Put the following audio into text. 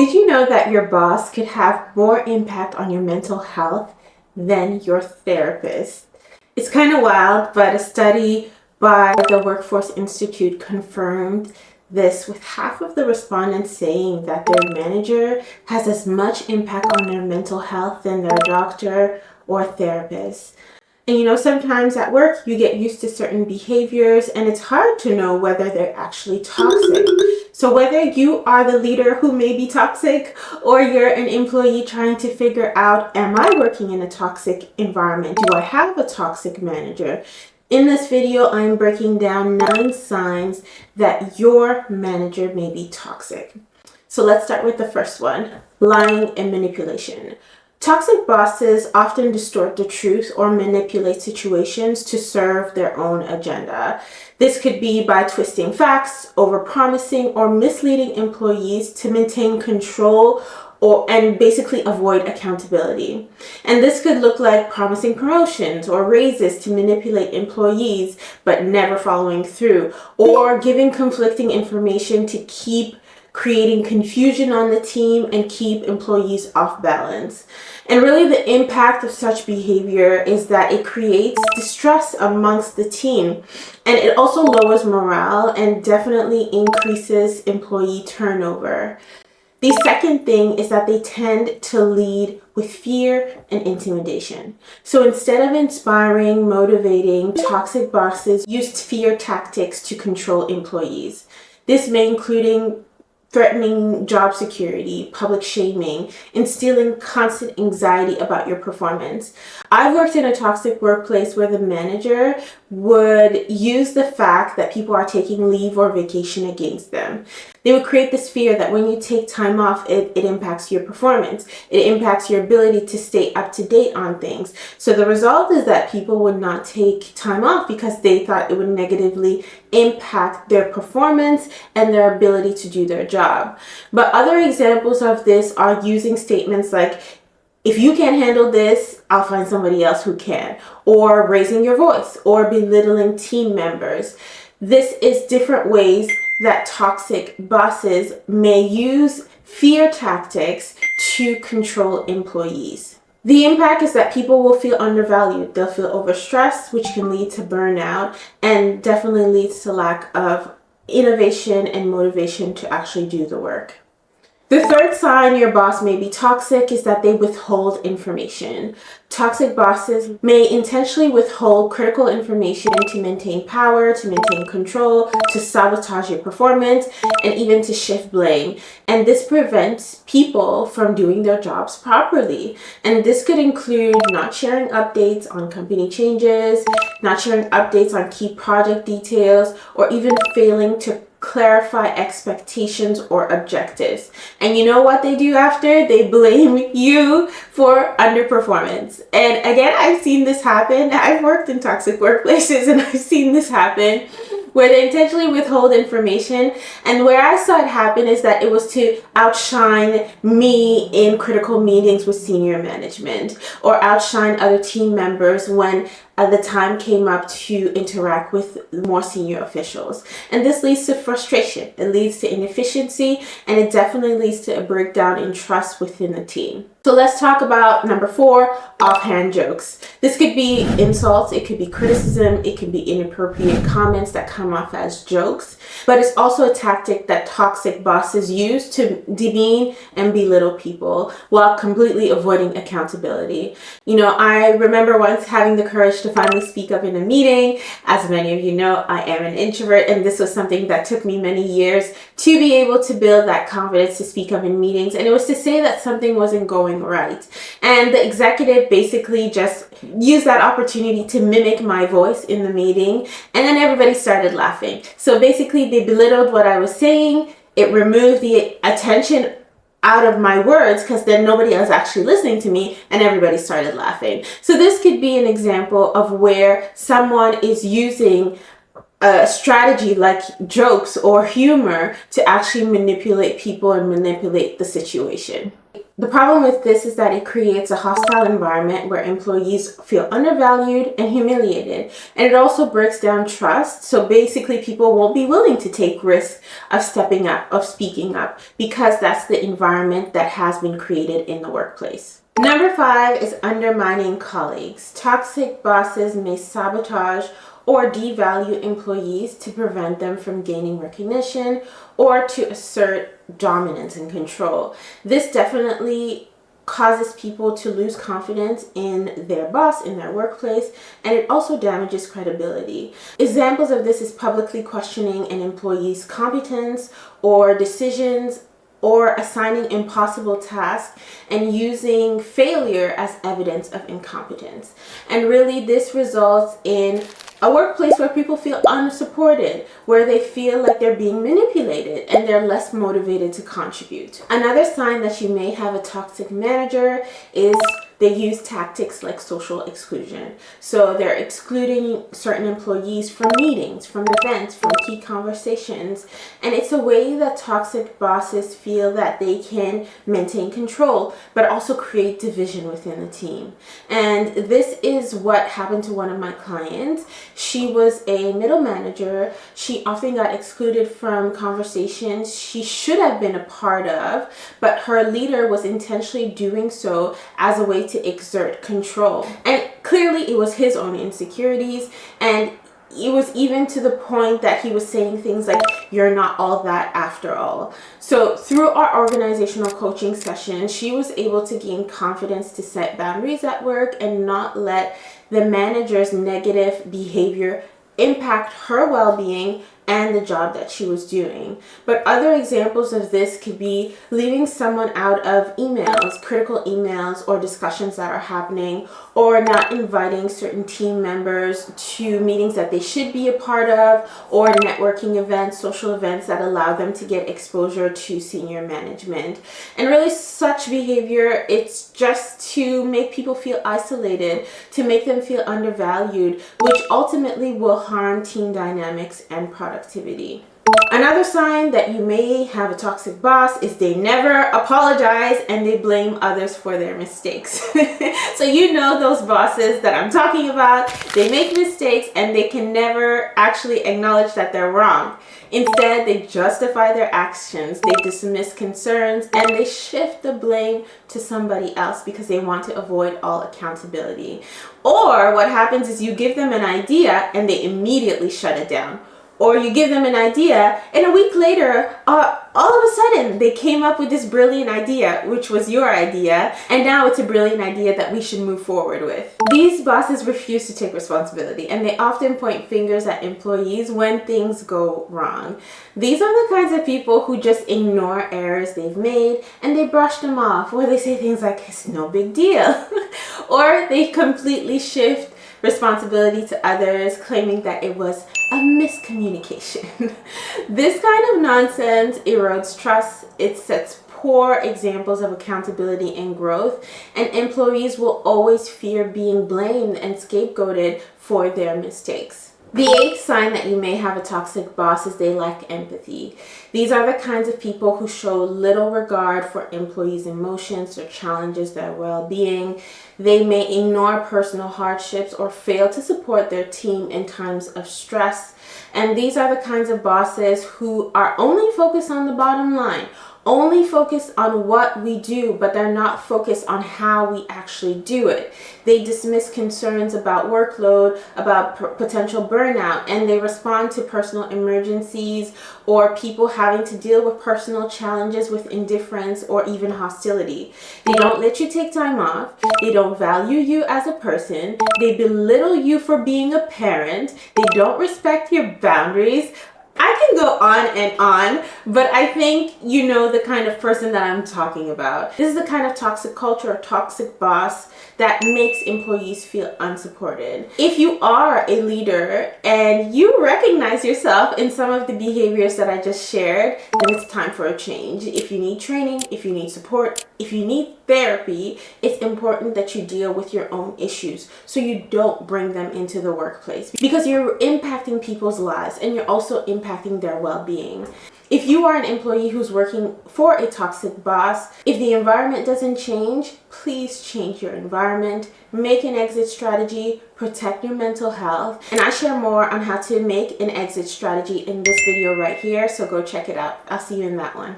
Did you know that your boss could have more impact on your mental health than your therapist? It's kind of wild, but a study by the Workforce Institute confirmed this, with half of the respondents saying that their manager has as much impact on their mental health than their doctor or therapist. And sometimes at work you get used to certain behaviors and it's hard to know whether they're actually toxic. So whether you are the leader who may be toxic or you're an employee trying to figure out, am I working in a toxic environment? Do I have a toxic manager? In this video, I'm breaking down 9 signs that your manager may be toxic. So let's start with the first one: lying and manipulation. Toxic bosses often distort the truth or manipulate situations to serve their own agenda. This could be by twisting facts, overpromising, or misleading employees to maintain control and basically avoid accountability. And this could look like promising promotions or raises to manipulate employees but never following through, or giving conflicting information to keep creating confusion on the team and keep employees off balance. And really the impact of such behavior is that it creates distrust amongst the team, and it also lowers morale and definitely increases employee turnover. The second thing is that they tend to lead with fear and intimidation. So instead of inspiring, motivating, toxic bosses use fear tactics to control employees. This may include threatening job security, public shaming, instilling constant anxiety about your performance. I've worked in a toxic workplace where the manager would use the fact that people are taking leave or vacation against them. They would create this fear that when you take time off, it impacts your performance. It impacts your ability to stay up to date on things. So the result is that people would not take time off because they thought it would negatively impact their performance and their ability to do their job. But other examples of this are using statements like, if you can't handle this, I'll find somebody else who can, or raising your voice, or belittling team members. This is different ways that toxic bosses may use fear tactics to control employees. The impact is that people will feel undervalued. They'll feel overstressed, which can lead to burnout and definitely leads to lack of innovation and motivation to actually do the work. The third sign your boss may be toxic is that they withhold information. Toxic bosses may intentionally withhold critical information to maintain power, to maintain control, to sabotage your performance, and even to shift blame. And this prevents people from doing their jobs properly. And this could include not sharing updates on company changes, not sharing updates on key project details, or even failing to clarify expectations or objectives. And you know what they do after? They blame you for underperformance. And again, I've seen this happen. I've worked in toxic workplaces and I've seen this happen where they intentionally withhold information. And where I saw it happen is that it was to outshine me in critical meetings with senior management, or outshine other team members when the time came up to interact with more senior officials. And this leads to frustration, it leads to inefficiency, and it definitely leads to a breakdown in trust within the team. So let's talk about number 4, offhand jokes. This could be insults, it could be criticism, it could be inappropriate comments that come off as jokes, but it's also a tactic that toxic bosses use to demean and belittle people while completely avoiding accountability. I remember once having the courage to finally speak up in a meeting. As many of you know, I am an introvert, and this was something that took me many years to be able to build that confidence to speak up in meetings. And it was to say that something wasn't going right. And the executive basically just used that opportunity to mimic my voice in the meeting, and then everybody started laughing. So basically they belittled what I was saying. It removed the attention out of my words because then nobody else actually listening to me, and everybody started laughing. So this could be an example of where someone is using a strategy like jokes or humor to actually manipulate people and manipulate the situation. The problem with this is that it creates a hostile environment where employees feel undervalued and humiliated. And it also breaks down trust. So basically, people won't be willing to take risks of stepping up, of speaking up, because that's the environment that has been created in the workplace. Number 5 is undermining colleagues. Toxic bosses may sabotage or devalue employees to prevent them from gaining recognition or to assert dominance and control. This definitely causes people to lose confidence in their boss, in their workplace, and it also damages credibility. Examples of this is publicly questioning an employee's competence or decisions, or assigning impossible tasks and using failure as evidence of incompetence. And really, this results in a workplace where people feel unsupported, where they feel like they're being manipulated and they're less motivated to contribute. Another sign that you may have a toxic manager is they use tactics like social exclusion. So they're excluding certain employees from meetings, from events, from key conversations. And it's a way that toxic bosses feel that they can maintain control, but also create division within the team. And this is what happened to one of my clients. She was a middle manager. She often got excluded from conversations she should have been a part of, but her leader was intentionally doing so as a way to exert control. And clearly it was his own insecurities, and it was even to the point that he was saying things like, "You're not all that after all." So through our organizational coaching session, she was able to gain confidence to set boundaries at work and not let the manager's negative behavior impact her well-being and the job that she was doing. But other examples of this could be leaving someone out of emails, critical emails or discussions that are happening, or not inviting certain team members to meetings that they should be a part of, or networking events, social events that allow them to get exposure to senior management. And really, such behavior, it's just to make people feel isolated, to make them feel undervalued, which ultimately will harm team dynamics and productivity. Another sign that you may have a toxic boss is they never apologize and they blame others for their mistakes. So you know those bosses that I'm talking about. They make mistakes and they can never actually acknowledge that they're wrong. Instead, they justify their actions, they dismiss concerns, and they shift the blame to somebody else because they want to avoid all accountability. Or what happens is you give them an idea and they immediately shut it down. Or you give them an idea, and a week later, all of a sudden, they came up with this brilliant idea, which was your idea, and now it's a brilliant idea that we should move forward with. These bosses refuse to take responsibility, and they often point fingers at employees when things go wrong. These are the kinds of people who just ignore errors they've made, and they brush them off, or they say things like, "It's no big deal," or they completely shift responsibility to others, claiming that it was a miscommunication. This kind of nonsense erodes trust. It sets poor examples of accountability and growth, and employees will always fear being blamed and scapegoated for their mistakes. The 8th sign that you may have a toxic boss is they lack empathy. These are the kinds of people who show little regard for employees' emotions or challenges their well-being. They may ignore personal hardships or fail to support their team in times of stress. And these are the kinds of bosses who are only focused on the bottom line, only focused on what we do, but they're not focused on how we actually do it. They dismiss concerns about workload, about potential burnout, and they respond to personal emergencies or people having to deal with personal challenges with indifference or even hostility. They don't let you take time off. They don't value you as a person. They belittle you for being a parent. They don't respect your boundaries. I can go on, but I think you know the kind of person that I'm talking about. This is the kind of toxic culture or toxic boss that makes employees feel unsupported. If you are a leader and you recognize yourself in some of the behaviors that I just shared, then it's time for a change. If you need training, if you need support, if you need therapy, it's important that you deal with your own issues so you don't bring them into the workplace, because you're impacting people's lives and you're also impacting their well-being. If you are an employee who's working for a toxic boss, if the environment doesn't change, please change your environment, make an exit strategy, protect your mental health. And I share more on how to make an exit strategy in this video right here, so go check it out. I'll see you in that one.